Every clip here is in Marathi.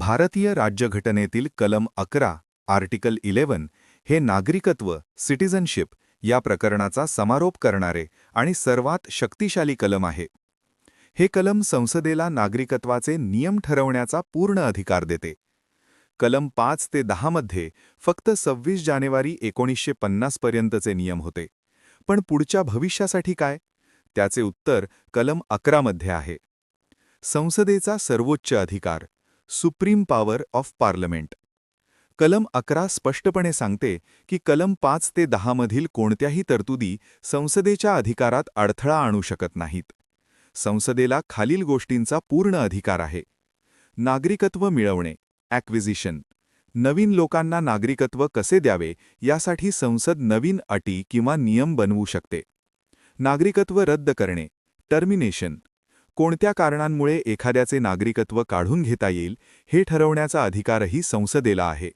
भारतीय राज्यघटनेतील कलम 11 आर्टिकल 11 हे नागरिकत्व सिटिझनशिप या प्रकरणाचा समारोप करणारे आणि सर्वात शक्तिशाली कलम आहे. हे कलम संसदेला नागरिकत्वाचे नियम ठरवण्याचा पूर्ण अधिकार देते. कलम 5 ते 10 मध्ये फक्त 26 जानेवारी 1950 पर्यंतचे नियम होते. पण पुढच्या भविष्यासाठी काय? त्याचे उत्तर कलम 11 मध्ये आहे. संसदेचा सर्वोच्च अधिकार सुप्रीम पॉवर ऑफ पार्लमेंट. कलम 11 स्पष्टपणे सांगते की कलम 5 ते 10 मधील कोणत्याही तरतुदी संसदेच्या अधिकारात अडथळा आणू शकत नाहीत. संसदेला खालील गोष्टींचा पूर्ण अधिकार आहे. नागरिकत्व मिळवणे ॲक्विजिशन. नवीन लोकांना नागरिकत्व कसे द्यावे यासाठी संसद नवीन अटी किंवा नियम बनवू शकते. नागरिकत्व रद्द करणे टर्मिनेशन. कोणत्या कारणांमुळे एखाद्याचे नागरिकत्व काढून घेता येईल हे ठरवण्याचा अधिकारही संसदेला आहे.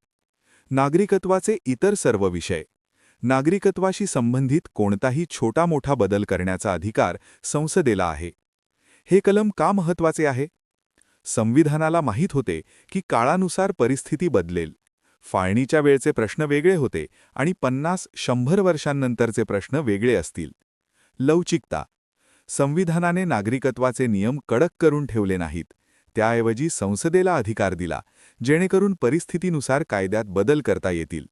नागरिकत्वाचे इतर सर्व विषय. नागरिकत्वाशी संबंधित कोणताही छोटा मोठा बदल करण्याचा अधिकार संसदेला आहे. हे कलम का महत्त्वाचे आहे? संविधानाला माहीत होते की काळानुसार परिस्थिती बदलेल. फाळणीच्या वेळचे प्रश्न वेगळे होते आणि 50-100 वर्षांनंतरचे प्रश्न वेगळे असतील. लवचिकता. संविधानाने नागरिकत्वाचे नियम कडक करून ठेवले नाहीत. त्याऐवजी संसदेला अधिकार दिला, जेणेकरून परिस्थितीनुसार कायद्यात बदल करता येतील.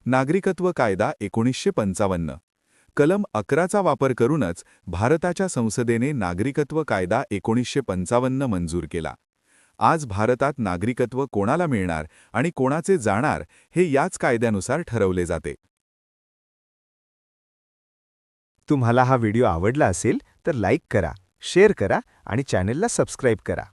नागरिकत्व कायदा 1955. कलम 11चा वापर करूनच भारताच्या संसदेने नागरिकत्व कायदा 1955 मंजूर केला. आज भारतात नागरिकत्व कोणाला मिळणार आणि कोणाचे जाणार हे याच कायद्यानुसार ठरवले जाते. तुम्हाला हा व्हिडिओ आवडला असेल तर लाईक करा, शेअर करा आणि चॅनलला सबस्क्राईब करा.